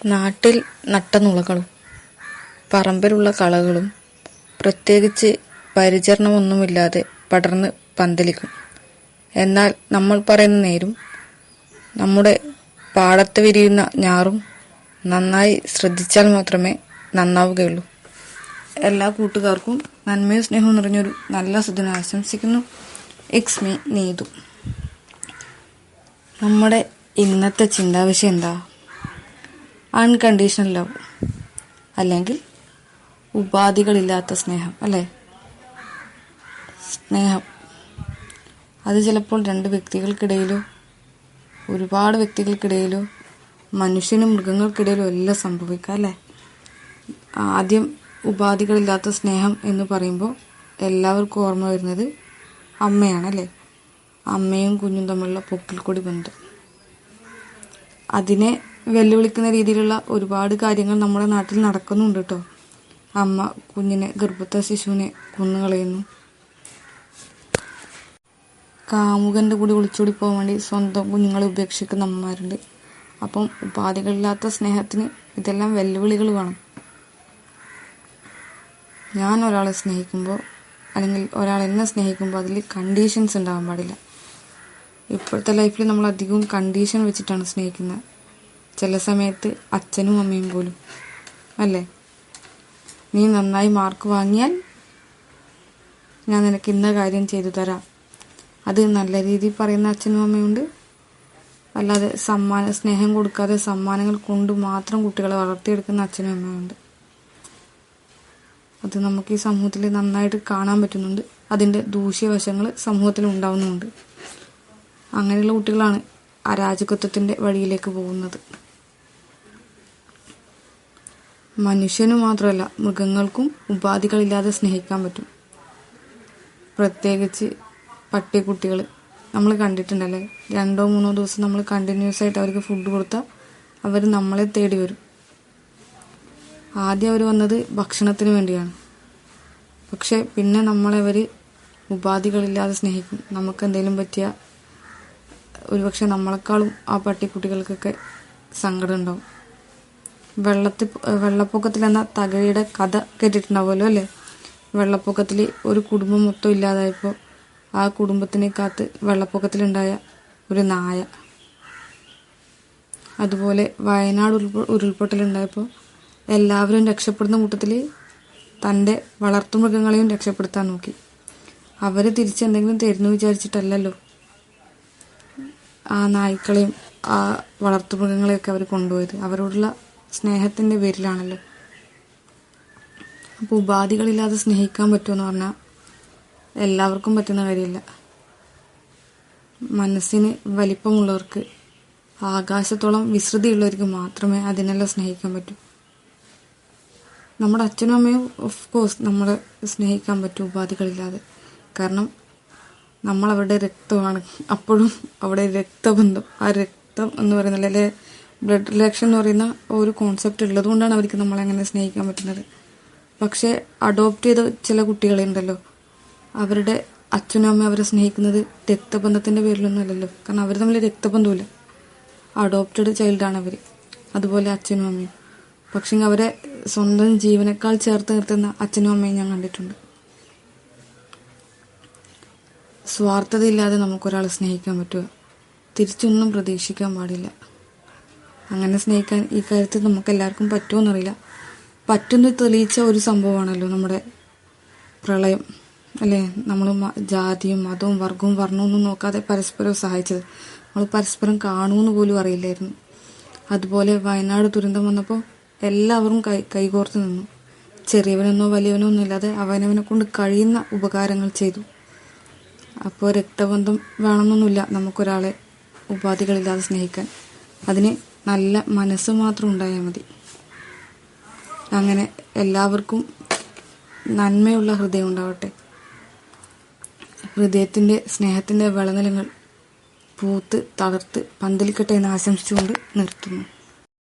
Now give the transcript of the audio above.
നാട്ടിൽ നട്ടനുളകളും പറമ്പിലുള്ള കളകളും പ്രത്യേകിച്ച് പരിചരണമൊന്നുമില്ലാതെ പടർന്ന് പന്തലിക്കും. എന്നാൽ നമ്മൾ പറയുന്ന നേരും നമ്മുടെ പാടത്ത് വിരിയുന്ന ഞാറും നന്നായി ശ്രദ്ധിച്ചാൽ മാത്രമേ നന്നാവുകയുള്ളൂ. എല്ലാ കൂട്ടുകാർക്കും നന്മയും സ്നേഹവും നിറഞ്ഞൊരു നല്ല സുദിനം ആശംസിക്കുന്നു. It's me Neethu. നമ്മുടെ ഇന്നത്തെ ചിന്താവിഷയം എന്താ? അൺകണ്ടീഷണൽ ലവ്, അല്ലെങ്കിൽ ഉപാധികളില്ലാത്ത സ്നേഹം. അല്ലേ? സ്നേഹം അത് ചിലപ്പോൾ രണ്ട് വ്യക്തികൾക്കിടയിലോ ഒരുപാട് വ്യക്തികൾക്കിടയിലോ മനുഷ്യനും മൃഗങ്ങൾക്കിടയിലോ എല്ലാം സംഭവിക്കാം. അല്ലേ? ആദ്യം ഉപാധികളില്ലാത്ത സ്നേഹം എന്ന് പറയുമ്പോൾ എല്ലാവർക്കും ഓർമ്മ വരുന്നത് അമ്മയാണല്ലേ? അമ്മയും കുഞ്ഞും തമ്മിലുള്ള പൊക്കിൽ കൊടി ബന്ധം. അതിനെ വെല്ലുവിളിക്കുന്ന രീതിയിലുള്ള ഒരുപാട് കാര്യങ്ങൾ നമ്മുടെ നാട്ടിൽ നടക്കുന്നുണ്ട് കേട്ടോ. അമ്മ കുഞ്ഞിനെ, ഗർഭസ്ഥ ശിശുവിനെ കൊന്നുകളയുന്നു. കാമുകന്റെ കൂടി ഒളിച്ചോടി പോകാൻ വേണ്ടി സ്വന്തം കുഞ്ഞുങ്ങളെ ഉപേക്ഷിക്കുന്ന അമ്മമാരുണ്ട്. അപ്പം ഉപാധികളില്ലാത്ത സ്നേഹത്തിന് ഇതെല്ലാം വെല്ലുവിളികൾ വേണം. ഞാൻ ഒരാളെ സ്നേഹിക്കുമ്പോൾ, അല്ലെങ്കിൽ ഒരാൾ എന്നെ സ്നേഹിക്കുമ്പോൾ അതിൽ കണ്ടീഷൻസ് ഉണ്ടാകാൻ പാടില്ല. ഇപ്പോഴത്തെ ലൈഫിൽ നമ്മൾ അധികവും കണ്ടീഷൻ വെച്ചിട്ടാണ് സ്നേഹിക്കുന്നത്. ചില സമയത്ത് അച്ഛനും അമ്മയും പോലും. അല്ലേ? നീ നന്നായി മാർക്ക് വാങ്ങിയാൽ ഞാൻ നിനക്ക് ഇന്ന കാര്യം ചെയ്തു തരാം. അത് നല്ല രീതിയിൽ പറയുന്ന അച്ഛനും അമ്മയുണ്ട്. അല്ലാതെ സ്നേഹം കൊടുക്കാതെ സമ്മാനങ്ങൾ കൊണ്ട് മാത്രം കുട്ടികളെ വളർത്തിയെടുക്കുന്ന അച്ഛനും അമ്മയുണ്ട്. അത് നമുക്ക് ഈ സമൂഹത്തിൽ നന്നായിട്ട് കാണാൻ പറ്റുന്നുണ്ട്. അതിൻ്റെ ദൂഷ്യവശങ്ങൾ സമൂഹത്തിൽ ഉണ്ടാവുന്നുമുണ്ട്. അങ്ങനെയുള്ള കുട്ടികളാണ് അരാജകത്വത്തിൻ്റെ വഴിയിലേക്ക് പോകുന്നത്. മനുഷ്യനു മാത്രമല്ല, മൃഗങ്ങൾക്കും ഉപാധികളില്ലാതെ സ്നേഹിക്കാൻ പറ്റും. പ്രത്യേകിച്ച് പട്ടിക്കുട്ടികൾ നമ്മൾ കണ്ടിട്ടുണ്ടല്ലേ? 2-3 ദിവസം നമ്മൾ കണ്ടിന്യൂസ് ആയിട്ട് അവർക്ക് ഫുഡ് കൊടുത്താൽ അവർ നമ്മളെ തേടി വരും. ആദ്യം അവർ വന്നത് ഭക്ഷണത്തിന് വേണ്ടിയാണ്. പക്ഷെ പിന്നെ നമ്മളെ അവർ ഉപാധികളില്ലാതെ സ്നേഹിക്കും. നമുക്ക് എന്തെങ്കിലും പറ്റിയ ഒരുപക്ഷെ നമ്മളെക്കാളും ആ പട്ടിക്കുട്ടികൾക്കൊക്കെ സങ്കടം ഉണ്ടാവും. വെള്ളപ്പൊക്കത്തിൽ എന്ന തകഴിയുടെ കഥ കേട്ടിട്ടുണ്ടാവുമല്ലോ അല്ലേ? വെള്ളപ്പൊക്കത്തിൽ ഒരു കുടുംബം മൊത്തം ഇല്ലാതായപ്പോൾ ആ കുടുംബത്തിനെ കാത്ത് വെള്ളപ്പൊക്കത്തിലുണ്ടായ ഒരു നായ. അതുപോലെ വയനാട് ഉരുൾപൊട്ടലുണ്ടായപ്പോൾ എല്ലാവരും രക്ഷപ്പെടുന്ന കൂട്ടത്തിൽ തൻ്റെ വളർത്തുമൃഗങ്ങളെയും രക്ഷപ്പെടുത്താൻ നോക്കി. അവർ തിരിച്ചെന്തെങ്കിലും തരുന്നു വിചാരിച്ചിട്ടല്ലല്ലോ ആ നായ്ക്കളെയും ആ വളർത്തുമൃഗങ്ങളെയൊക്കെ അവർ കൊണ്ടുപോയത്. അവരോടുള്ള സ്നേഹത്തിൻ്റെ പേരിലാണല്ലോ. അപ്പോൾ ഉപാധികളില്ലാതെ സ്നേഹിക്കാൻ പറ്റുമെന്ന് പറഞ്ഞാൽ എല്ലാവർക്കും പറ്റുന്ന കാര്യമില്ല. മനസ്സിന് വലിപ്പമുള്ളവർക്ക്, ആകാശത്തോളം വിസ്തൃതിയുള്ളവർക്ക് മാത്രമേ അതിനെല്ലാം സ്നേഹിക്കാൻ പറ്റൂ. നമ്മുടെ അച്ഛനും അമ്മയും ഓഫ് കോഴ്സ് നമ്മളെ സ്നേഹിക്കാൻ പറ്റും ഉപാധികളില്ലാതെ. കാരണം നമ്മൾ അവരുടെ രക്തമാണ്. അപ്പോഴും അവിടെ രക്തബന്ധം, ആ രക്തം എന്ന് പറയുന്നത്, അല്ലെ ബ്ലഡ് റിലേഷൻ എന്ന് പറയുന്ന ഒരു കോൺസെപ്റ്റ് ഉള്ളത് കൊണ്ടാണ് അവർക്ക് നമ്മളെ അങ്ങനെ സ്നേഹിക്കാൻ പറ്റുന്നത്. പക്ഷേ അഡോപ്റ്റ് ചെയ്ത ചില കുട്ടികളുണ്ടല്ലോ, അവരുടെ അച്ഛനും അമ്മയും അവരെ സ്നേഹിക്കുന്നത് രക്തബന്ധത്തിൻ്റെ പേരിലൊന്നും അല്ലല്ലോ. കാരണം അവർ തമ്മിൽ രക്തബന്ധമില്ല. അഡോപ്റ്റഡ് ചൈൽഡാണ് അവർ. അതുപോലെ അച്ഛനും അമ്മയും. പക്ഷേ അവരെ സ്വന്തം ജീവനേക്കാൾ ചേർത്ത് നിർത്തുന്ന അച്ഛനും അമ്മയും ഞാൻ കണ്ടിട്ടുണ്ട്. സ്വാർത്ഥതയില്ലാതെ നമുക്കൊരാളെ സ്നേഹിക്കാൻ പറ്റുക, തിരിച്ചൊന്നും പ്രതീക്ഷിക്കാൻ പാടില്ല. അങ്ങനെ സ്നേഹിക്കാൻ ഈ കാര്യത്തിൽ നമുക്ക് എല്ലാവർക്കും പറ്റുമെന്നറിയില്ല. പറ്റുന്ന തെളിയിച്ച ഒരു സംഭവമാണല്ലോ നമ്മുടെ പ്രളയം. അല്ലേ? നമ്മൾ ജാതിയും മതവും വർഗവും വർണ്ണമൊന്നും നോക്കാതെ പരസ്പരം സഹായിച്ചത്. നമ്മൾ പരസ്പരം കാണുമെന്ന് പോലും അറിയില്ലായിരുന്നു. അതുപോലെ വയനാട് ദുരന്തം വന്നപ്പോൾ എല്ലാവരും കൈകോർത്ത് നിന്നു. ചെറിയവനെന്നോ വലിയവനോ ഒന്നും ഇല്ലാതെ അവനവനെ കൊണ്ട് കഴിയുന്ന ഉപകാരങ്ങൾ ചെയ്തു. അപ്പോൾ രക്തബന്ധം വേണമെന്നൊന്നുമില്ല നമുക്കൊരാളെ ഉപാധികളില്ലാതെ സ്നേഹിക്കാൻ. അതിന് നല്ല മനസ്സ് മാത്രം ഉണ്ടായാൽ മതി. അങ്ങനെ എല്ലാവർക്കും നന്മയുള്ള ഹൃദയം ഉണ്ടാവട്ടെ. ഹൃദയത്തിൻ്റെ സ്നേഹത്തിൻ്റെ വിളനിലങ്ങൾ പൂത്ത് തളർത്ത് പന്തലിക്കട്ടെ എന്ന് ആശംസിച്ചുകൊണ്ട് നിർത്തുന്നു.